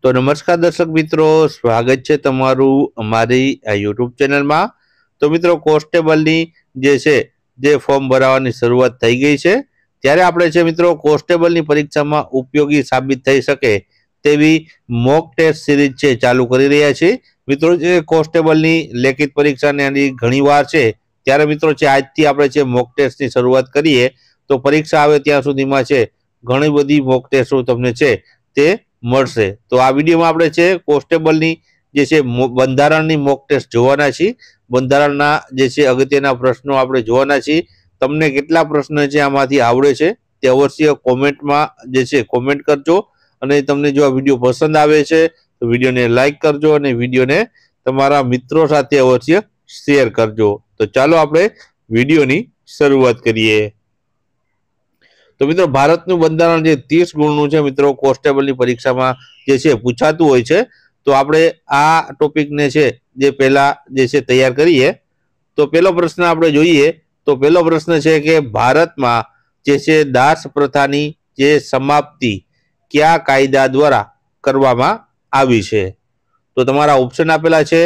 तो नमस्कार दर्शक मित्रों, स्वागत है तमारू अमारी यूट्यूब चैनल में। तो मित्रों, કોન્સ્ટેબલની જે છે જે ફોર્મ ભરવાની શરૂઆત થઈ ગઈ છે, ત્યારે આપણે છે મિત્રો કોન્સ્ટેબલની પરીક્ષામાં ઉપયોગી સાબિત થઈ શકે તેવી મોક ટેસ્ટ સિરીઝ છે ચાલુ કરી રહ્યા છે। મિત્રો, જે કોન્સ્ટેબલની લેખિત પરીક્ષાને આની ઘણી વાર છે, ત્યારે મિત્રો છે આજથી આપણે છે મોક ટેસ્ટની શરૂઆત કરીએ તો પરીક્ષા આવે ત્યાં સુધીમાં છે ઘણી બધી મોક ટેસ્ટો તમને છે તે મળશે। તો આ વિડીયોમાં આપણે છે કોન્સ્ટેબલની જે છે બંધારણની મોક ટેસ્ટ જોવાના છીએ। બંધારણના જે છે અગત્યના પ્રશ્નો આપણે જોવાના છીએ। તમને કેટલા પ્રશ્ન છે આમાંથી આવડે છે તે અવશ્ય કોમેન્ટમાં જે છે કોમેન્ટ કરજો। અને તમને જો આ વિડીયો પસંદ આવે છે તો વિડીયોને લાઈક કરજો અને વિડીયોને તમારા મિત્રો સાથે અવશ્ય શેર કરજો। તો ચાલો આપણે વિડીયોની શરૂઆત કરીએ। तो मित्रों, भारतનું બંધારણ જે 30 ગુણનું છે મિત્રો, કોન્સ્ટેબલની પરીક્ષામાં જે છે પૂછાતું હોય છે। તો આપણે આ ટોપિકને છે જે પહેલા જે છે તૈયાર કરીએ। તો પહેલો પ્રશ્ન આપણે જોઈએ તો પહેલો પ્રશ્ન છે કે ભારતમાં જે છે દાસ પ્રથાની જે સમાપ્તિ કયા કાયદા દ્વારા કરવામાં આવી છે? તો તમારા ઓપ્શન આપેલા છે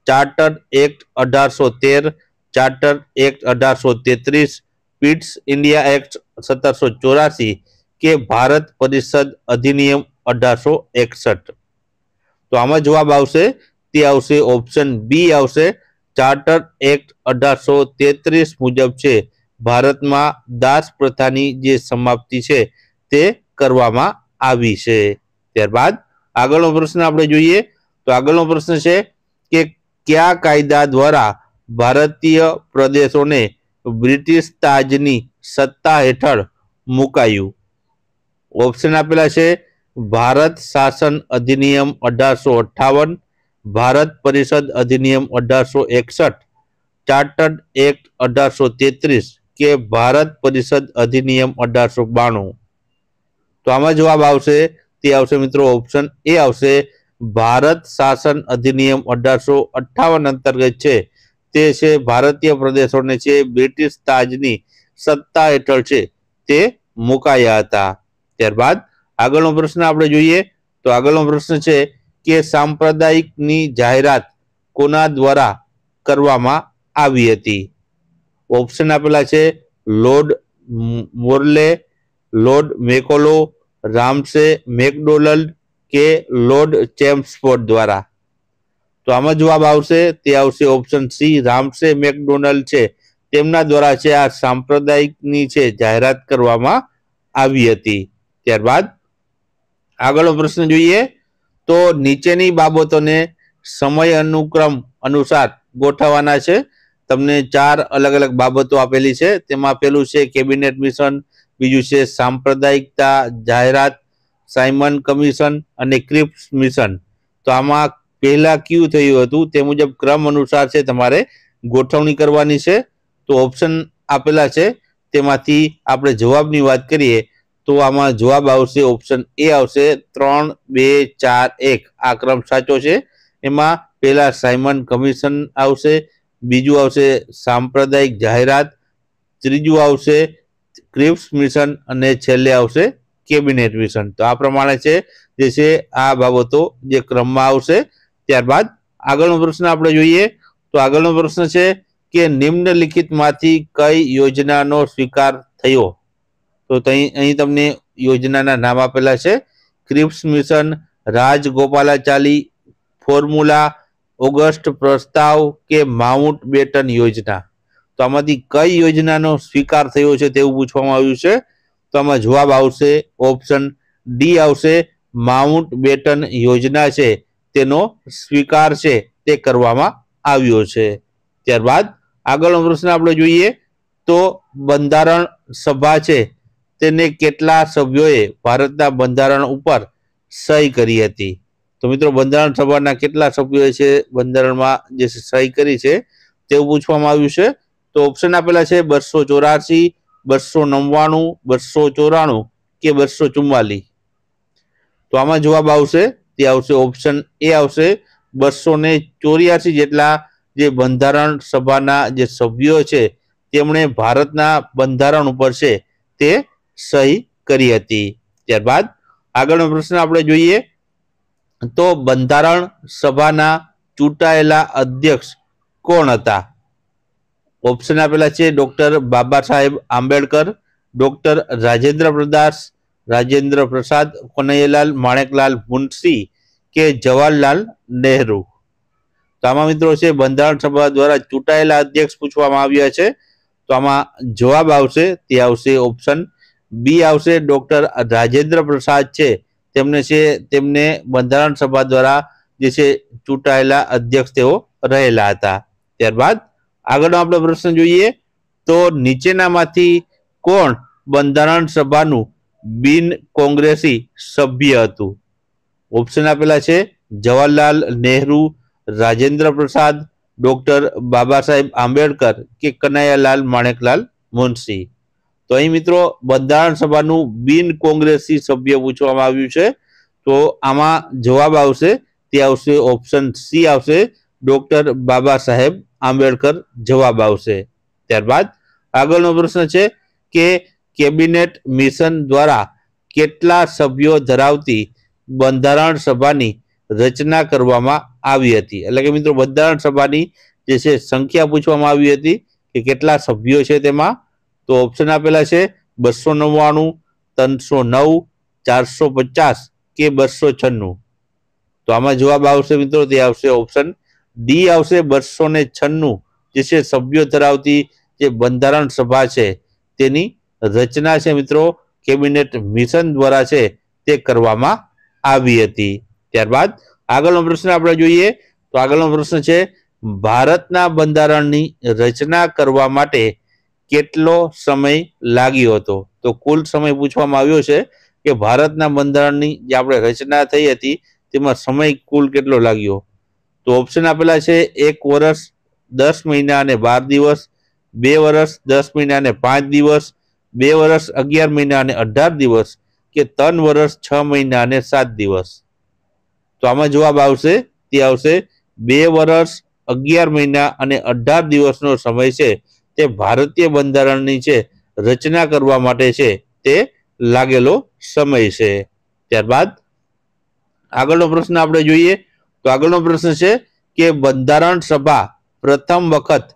charter act 1813, charter act 1833, Pitt's India act 1784 के भारत परिषद अधिनियम 1861। तो आम जवाब आवशे ते आवशे ऑप्शन बी आवशे चार्टर एक्ट 1833 मुजब छे भारत में दास प्रथानी जे समाप्ति छे ते करवामां आवी छे। त्यारबाद आगळनो प्रश्न आपणे जोईए तो आगळनो प्रश्न छे के क्या कायदा द्वारा भारतीय प्रदेशोने ब्रिटिश ताजनी सत्ता हेठळ मुकाયું? ऑप्शन आपेला छे भारत शासन अधिनियम 1858, भारत परिषद अधिनियम 1861, चार्टर्ड एक्ट 1833 के भारत परिषद अधिनियम 1892। तो आमां जवाब आवशे ते आवशे मित्रों ऑप्शन ए आवशे भारत शासन अधिनियम 1858 अंतर्गत छे ते छे भारतीय प्रदेशोने छे ब्रिटिश ताजनी सत्ता हेठळ छे ते मुकाया हता। त्यारबाद आगळनो प्रश्न आपणे जोईए तो आगळनो प्रश्न छे के सांप्रदायिकनी जाहेरात कोना द्वारा करवामां आवी हती? ऑप्शन आपेला छे lord Morley, lord Macaulay, Ramsay MacDonald के लॉर्ड चेम्सफोर्ड द्वारा। तो आमां जवाब आवशे ते आवशे ऑप्शन सी रामसे मैकडोनल्ड छे तेमना द्वारा छे आ सांप्रदायिकनी छे जाहेरात करवामां आवी हती। त्यारबाद आगळनो प्रश्न जोईए तो नीचेनी बाबतोने समय अनुक्रम अनुसार गोठववाना छे। तमने 4 अलग अलग बाबतो आपेली छे, तेमां पेलुं छे केबिनेट मिशन, बीजुं छे सांप्रदायिकता जाहेरात, साइमन कमीशन अने क्रिप्स मिशन। तो आमां पहला क्यू थयुं हतुं ते मुजब क्रम अनुसार छे तमारे गोठवणी करवानी छे। तो ऑप्शन आपेला छे तेमांथी आपणे जवाबनी वात करीए तो आमां जवाब आवशे ऑप्शन ए आवशे 3, 2, 4, 1 आ क्रम साचो छे। एमां पहेला साइमन कमीशन आवशे, बीजुं आवशे सांप्रदायिक जाहेरात, त्रीजुं आवशे क्रिप्स मिशन अने छेल्ले आवशे केबिनेट मिशन। तो आ प्रमाणे छे जे छे आ बाबतो जे क्रममां आवशे। त्यारबाद आगळनो प्रश्न आपणे जोईए तो आगळनो प्रश्न छे के निम्नलिखितमांथी कई योजनानो स्वीकार थयो? तो અહીં તમને યોજનાના નામ આપેલા છે Cripps mission, Rajagopalachari, formula, August પ્રસ્તાવ કે માઉન્ટ બેટન યોજના। તો આમાંથી કઈ યોજનાનો સ્વીકાર થયો છે તેવું પૂછવામાં આવ્યું છે। તો આમાં જવાબ આવશે ઓપ્શન ડી આવશે માઉન્ટ બેટન યોજના છે તેનો સ્વીકાર છે તે કરવામાં આવ્યો છે। ત્યારબાદ આગળનો પ્રશ્ન આપણે જોઈએ તો બંધારણ સભા છે તેને કેટલા સભ્યોએ ભારતના બંધારણ ઉપર સહી કરી હતી? તો મિત્રો, બંધારણ સભાના કેટલા સભ્યોએ છે બંધારણમાં જે સહી કરી છે તેવું પૂછવામાં આવ્યું છે। તો ઓપ્શન આપેલા છે 284, 299, 294 કે 244। તો આમાં જવાબ આવશે તે આવશે ઓપ્શન એ આવશે 284 જેટલા જે બંધારણ સભાના જે સભ્યો છે તેમણે ભારતના બંધારણ ઉપર છે તે સહી કરી હતી। ત્યારબાદ આગળનો પ્રશ્ન આપણે જોઈએ તો બંધારણ સભાના ચૂંટાયેલા અધ્યક્ષ કોણ હતા? ઓપ્શન આપેલા છે ડોક્ટર બાબા સાહેબ આંબેડકર, ડોક્ટર રાજેન્દ્ર પ્રસાદ, કનૈયાલાલ માણેકલાલ મુનશી કે જવાહરલાલ નહેરુ? તો આમાં મિત્રો છે બંધારણ સભા દ્વારા ચૂંટાયેલા અધ્યક્ષ પૂછવામાં આવ્યા છે. તો આમાં જવાબ આવશે તે આવશે ઓપ્શન બી આવશે. ડોક્ટર રાજેન્દ્ર પ્રસાદ છે તેમને બંધારણ સભા દ્વારા જે છે ચૂંટાયેલા અધ્યક્ષ તેઓ રહેલા હતા. ત્યારબાદ આગળનો આપણે પ્રશ્ન જોઈએ તો નીચેનામાંથી કોણ બંધારણ સભાનું બિન કોંગ્રેસી સભ્ય હતું? ઓપ્શન આપેલા છે જવાહરલાલ નહેરુ, રાજેન્દ્ર પ્રસાદ, ડોક્ટર બાબા સાહેબ આંબેડકર કે કનૈયાલાલ માણેકલાલ મુનશી? તો અહીં મિત્રો બંધારણ સભાનું બિન કોંગ્રેસી સભ્ય પૂછવામાં આવ્યું છે. તો આમાં જવાબ આવશે તે આવશે ઓપ્શન સી આવશે, ડોક્ટર બાબા સાહેબ આંબેડકર જવાબ આવશે. ત્યારબાદ આગળનો પ્રશ્ન છે કે કેબિનેટ મિશન દ્વારા કેટલા સભ્યો ધરાવતી બંધારણ સભાની રચના કરવામાં આવી હતી? એટલે કે મિત્રો બંધારણ સભાની જે છે સંખ્યા પૂછવામાં આવી હતી કે કેટલા સભ્યો છે તેમાં. તો ઓપ્શન આપેલા છે 299, 309, 450 કે 296. તો આમાં જવાબ આવશે મિત્રો તે આવશે ઓપ્શન ડી આવશે. 296 જે છે સભ્યો ધરાવતી જે બંધારણ સભા છે તેની રચના છે મિત્રો કેબિનેટ મિશન દ્વારા છે તે કરવામાં આવી હતી. ત્યારબાદ આગળનો પ્રશ્ન આપણે જોઈએ તો આગળનો પ્રશ્ન છે ભારતના બંધારણની રચના કરવા માટે કેટલો સમય લાગ્યો હતો? તો કુલ સમય પૂછવામાં આવ્યો છે કે ભારતના બંધારણની જે આપણે રચના થઈ હતી તેમાં સમય કુલ કેટલો લાગ્યો? તો ઓપ્શન આપેલા છે 1 વર્ષ 10 મહિના અને 12 દિવસ, 2 વર્ષ 10 મહિના અને 5 દિવસ, 2 વર્ષ 11 મહિના અને 18 દિવસ કે 3 વર્ષ 6 મહિના અને 7 દિવસ? તો આમાં જવાબ આવશે તે આવશે 2 વર્ષ 11 મહિના અને 18 દિવસનો સમય છે તે ભારતીય બંધારણની છે રચના કરવા માટે છે તે લાગેલો સમય છે. ત્યારબાદ આગળનો પ્રશ્ન આપણે જોઈએ તો આગળનો પ્રશ્ન છે કે બંધારણ સભા પ્રથમ વખત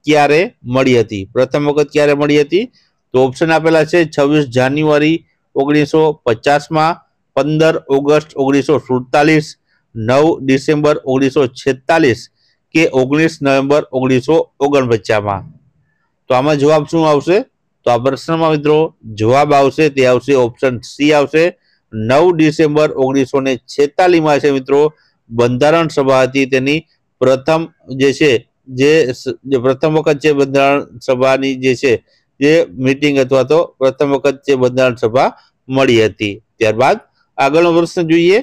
ક્યારે મળી હતી? પ્રથમ વખત ક્યારે મળી હતી? તો ઓપ્શન આપેલા છે 26 જાન્યુઆરી 1950માં, 15 ઓગસ્ટ 1947, 9 ડિસેમ્બર 1946 કે 19 નવેમ્બર 1949માં? તો આમાં જવાબ શું આવશે? તો આ પ્રશ્નમાં મિત્રો જવાબ આવશે તે આવશે ઓપ્શન સી આવશે. 9 ડિસેમ્બર 1946માં છે મિત્રો બંધારણ સભા હતી તેની પ્રથમ જે છે જે પ્રથમ વખત છે બંધારણ સભાની જે છે જે મીટિંગ અથવા તો પ્રથમ વખત જે બંધારણ સભા મળી હતી. ત્યારબાદ આગળનો પ્રશ્ન જોઈએ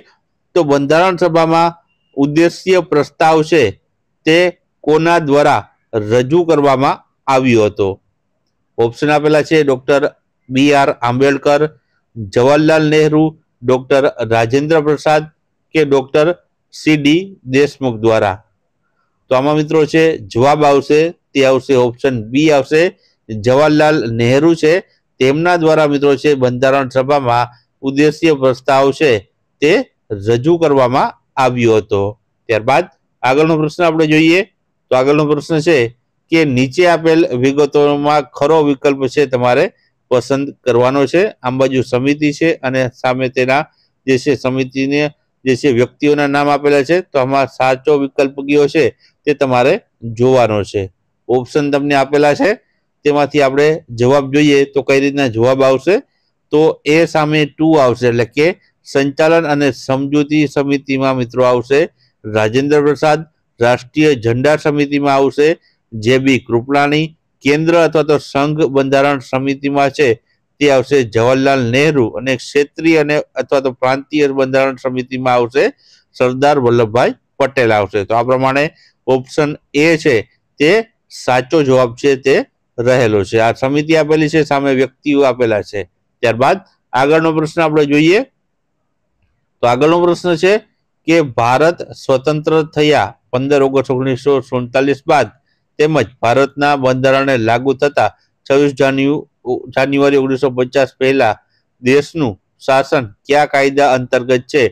તો બંધારણ સભામાં ઉદ્દેશ્ય પ્રસ્તાવ છે તે કોના દ્વારા રજૂ કરવામાં આવ્યો હતો? ઓપ્શન આપેલા છે doctor BR Ambedkar, Jawaharlal Nehru, doctor Rajendra Prasad કે ડોક્ટર CD દેશમુખ દ્વારા? તો આમાં મિત્રો છે જવાબ આવશે તે આવશે ઓપ્શન બી આવશે. જવાહરલાલ નહેરુ છે તેમના દ્વારા મિત્રો છે બંધારણ સભામાં ઉદ્દેશ્ય પ્રસ્તાવ છે તે રજૂ કરવામાં આવ્યો હતો. ત્યારબાદ આગળનો પ્રશ્ન આપણે જોઈએ તો આગળનો પ્રશ્ન છે કે નીચે આપેલ વિગતોમાં ખરો વિકલ્પ છે તમારે પસંદ કરવાનો છે. આમ બાજુ સમિતિ છે અને સામે તેના જે છે સમિતિને જે છે વ્યક્તિઓના નામ આપેલા છે. તો આમાં સાચો વિકલ્પ કયો છે તે તમારે જોવાનો છે. ઓપ્શન તમને આપેલા છે તેમાંથી આપણે જવાબ જોઈએ તો કઈ રીતના જવાબ આવશે? તો એ સામે 2 આવશે એટલે કે સંચાલન અને સમજૂતી સમિતિમાં મિત્રો આવશે રાજેન્દ્ર પ્રસાદ, રાષ્ટ્રીય ઝંડા સમિતિમાં આવશે JB કૃપલાણી, કેન્દ્ર અથવા તો સંઘ બંધારણ સમિતિમાં છે તે આવશે જવાહરલાલ નહેરુ અને ક્ષેત્રીય અને અથવા તો પ્રાંતીય બંધારણ સમિતિમાં આવશે સરદાર વલ્લભભાઈ પટેલ આવશે. તો આ પ્રમાણે ઓપ્શન એ છે તે સાચો જવાબ છે તે રહેલો છે. આ સમિતિ આપેલી છે, સામે વ્યક્તિઓ આપેલા છે. ત્યારબાદ આગળનો પ્રશ્ન આપણે જોઈએ તો આગળનો પ્રશ્ન છે કે ભારત સ્વતંત્ર થયા 15 ઓગસ્ટ 1947 બાદ તેમજ ભારતના બંધારણને લાગુ થતા 26 જાન્યુઆરી 1950 પહેલા દેશનું શાસન કયા કાયદા અંતર્ગત છે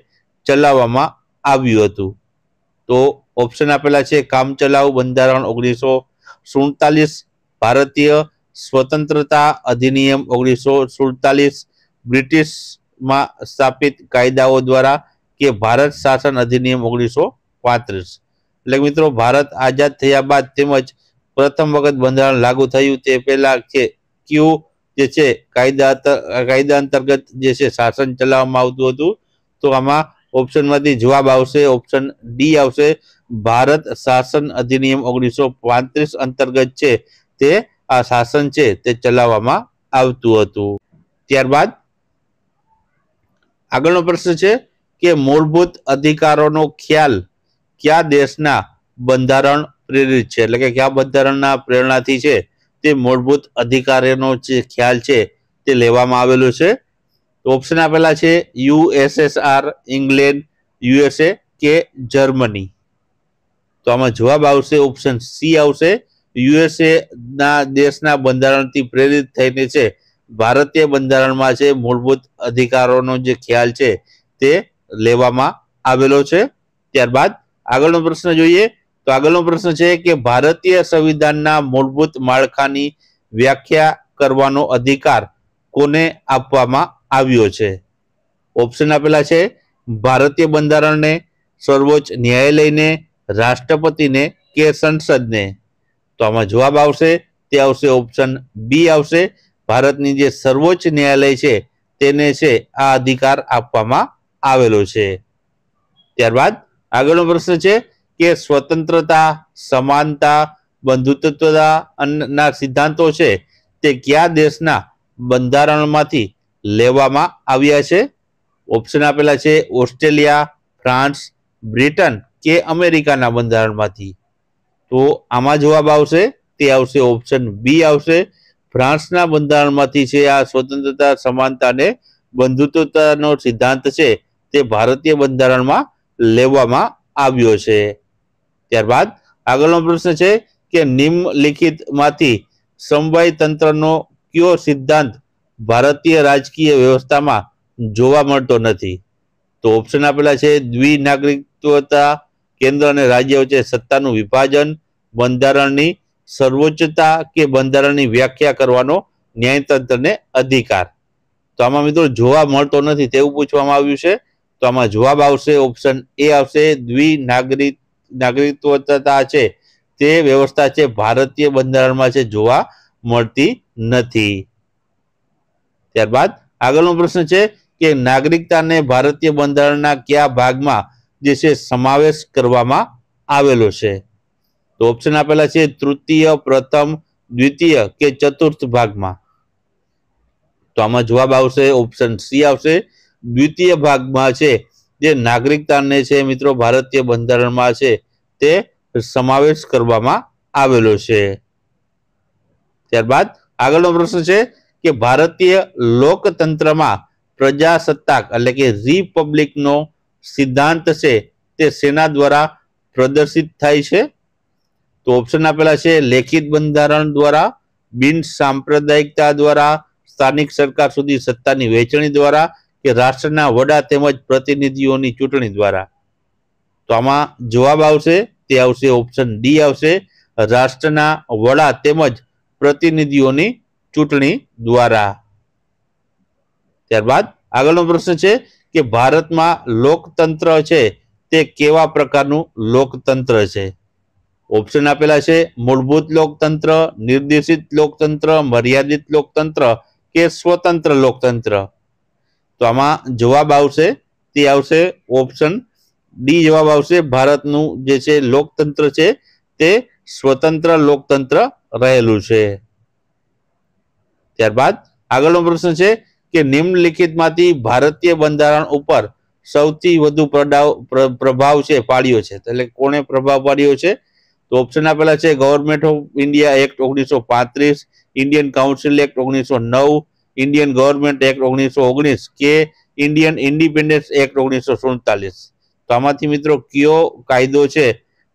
ચલાવવામાં આવ્યું હતું? તો ઓપ્શન આપેલા છે કામચલાઉ બંધારણ 1947, ભારતીય સ્વતંત્રતા અધિનિયમ 1947, બ્રિટિશમાં સ્થાપિત કાયદાઓ દ્વારા કે ભારત શાસન અધિનિયમ 1935. એટલે મિત્રો ભારત આઝાદ થયા બાદ તેમજ પ્રથમ વખત બંધારણ લાગુ થયું તે પહેલા કે કયું જે છે કાયદા અંતર્ગત જે છે શાસન ચલાવવામાં આવતું હતું? તો આમાં ઓપ્શનમાંથી જવાબ આવશે ઓપ્શન ડી આવશે, ભારત શાસન અધિનિયમ 1935 અંતર્ગત છે તે આ શાસન છે તે ચલાવવામાં આવતું હતું. ત્યારબાદ આગળનો પ્રશ્ન છે કે મૂળભૂત અધિકારોનો ખ્યાલ કયા દેશના બંધારણ પ્રેરિત છે? એટલે કે કયા બંધારણના પ્રેરણાથી છે તે મૂળભૂત અધિકારોનો જે ખ્યાલ છે તે લેવામાં આવેલો છે? ઓપ્શન આપેલા છે યુએસએસઆર, ઇંગ્લેન્ડ, યુએસએ કે જર્મની. તો આમાં જવાબ આવશે ઓપ્શન સી આવશે, યુએસએ ના દેશના બંધારણથી પ્રેરિત થઈને છે ભારતીય બંધારણમાં છે મૂળભૂત અધિકારોનો જે ખ્યાલ છે તે લેવામાં આવેલો છે. ત્યારબાદ આગળનો પ્રશ્ન જોઈએ તો આગળનો પ્રશ્ન છે કે ભારતીય સંવિધાનના મૂળભૂત માળખાની વ્યાખ્યા કરવાનો અધિકાર કોને આપવામાં આવ્યો છે? ઓપ્શન આપેલા છે ભારતીય બંધારણને, સર્વોચ્ચ ન્યાયાલયને, રાષ્ટ્રપતિને કે સંસદને. તો આમાં જવાબ આવશે તે આવશે ઓપ્શન બી આવશે, ભારતની જે સર્વોચ્ચ ન્યાયાલય છે તેને છે આ અધિકાર આપવામાં આવેલો છે. ત્યારબાદ આગળનો પ્રશ્ન છે કે સ્વતંત્રતા, સમાનતા, બંધુત્વતા ના સિદ્ધાંતો છે તે કયા દેશના બંધારણમાંથી લેવામાં આવ્યા છે? ઓપ્શન આપેલા છે ઓસ્ટ્રેલિયા, ફ્રાન્સ, બ્રિટન કે અમેરિકાના બંધારણમાંથી. તો આમાં જવાબ આવશે તે આવશે ઓપ્શન બી આવશે, ફ્રાન્સના બંધારણમાંથી છે આ સ્વતંત્રતા, સમાનતા અને બંધુત્વતાનો સિદ્ધાંત છે તે ભારતીય બંધારણમાં લેવામાં આવ્યો છે. ત્યારબાદ આગળનો પ્રશ્ન છે કે નિમ્નલિખિતમાંથી સમવાય તંત્રનો કયો સિદ્ધાંત ભારતીય રાજકીય વ્યવસ્થામાં જોવા મળતો નથી? તો ઓપ્શન આપેલા છે દ્વિનાગરિકત્વતા, કેન્દ્ર અને રાજ્ય વચ્ચે સત્તાનું વિભાજન, બંધારણની સર્વોચ્ચતા કે બંધારણની વ્યાખ્યા કરવાનો ન્યાયતંત્રને અધિકાર. તો આમાં મિત્રો જોવા મળતો નથી તેવું પૂછવામાં આવ્યું છે. તો આમાં જવાબ આવશે ઓપ્શન એ આવશે, નાગરિકત્વતા છે તે વ્યવસ્થા છે ભારતીય બંધારણમાં છે જોવા મળતી નથી. ત્યારબાદ આગળનો પ્રશ્ન છે કે નાગરિકતાને ભારતીય બંધારણના કયા ભાગમાં જે છે સમાવેશ કરવામાં આવેલો છે? તો ઓપ્શન આપેલા છે તૃતીય, પ્રથમ, દ્વિતીય કે ચતુર્થ ભાગમાં. તો આમાં જવાબ આવશે ઓપ્શન સી આવશે, દ્વિતીય ભાગમાં છે જે નાગરિકતાને છે મિત્રો ભારતીય બંધારણમાં છે તે સમાવેશ કરવામાં આવેલો છે. ત્યારબાદ આગળનો પ્રશ્ન છે કે ભારતીય લોકતંત્રમાં પ્રજાસત્તાક એટલે કે રિપબ્લિકનો સિદ્ધાંત છે તે સેના દ્વારા પ્રદર્શિત થાય છે? તો ઓપ્શન આપેલા છે લેખિત બંધારણ દ્વારા, બિન સાંપ્રદાયિકતા દ્વારા, સ્થાનિક સરકાર સુધી સત્તાની વહેંચણી દ્વારા કે રાષ્ટ્રના વડા તેમજ પ્રતિનિધિઓની ચૂંટણી દ્વારા. તો આમાં જવાબ આવશે તે આવશે ઓપ્શન ડી આવશે, રાષ્ટ્રના વડા તેમજ પ્રતિનિધિઓની ચૂંટણી દ્વારા. ત્યારબાદ આગળનો પ્રશ્ન છે કે ભારતમાં લોકતંત્ર છે તે કેવા પ્રકારનું લોકતંત્ર છે? ઓપ્શન આપેલા છે મૂળભૂત લોકતંત્ર, નિર્દેશિત લોકતંત્ર, મર્યાદિત લોકતંત્ર કે સ્વતંત્ર લોકતંત્ર. તો આમાં જવાબ આવશે તે આવશે ઓપ્શન ડી જવાબ આવશે, ભારતનું જે છે લોકતંત્ર છે તે સ્વતંત્ર લોકતંત્ર રહેલું છે. ત્યારબાદ આગળનો પ્રશ્ન છે કે નિમ્નલિખિતમાંથી ભારતીય બંધારણ ઉપર સૌથી વધુ પ્રભાવ છે પાડ્યો છે, એટલે કોણે પ્રભાવ પાડ્યો છે? તો ઓપ્શન આપેલા છે government of India act 1935, Indian council act 1909, Indian government act 1919 કે ઇન્ડિયન ઇન્ડિપેન્ડન્સ એક્ટ 1947. તો આમાંથી મિત્રો કયો કાયદો છે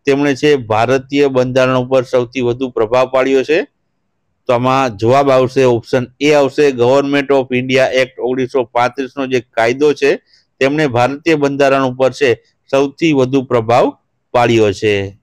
તેમણે છે ભારતીય બંધારણ ઉપર સૌથી વધુ પ્રભાવ પાડ્યો છે? તો આમાં જવાબ આવશે ઓપ્શન એ આવશે, ગવર્મેન્ટ ઓફ ઇન્ડિયા એક્ટ 1935 નો જે કાયદો છે તેમણે ભારતીય બંધારણ ઉપર છે સૌથી વધુ પ્રભાવ પાડ્યો છે।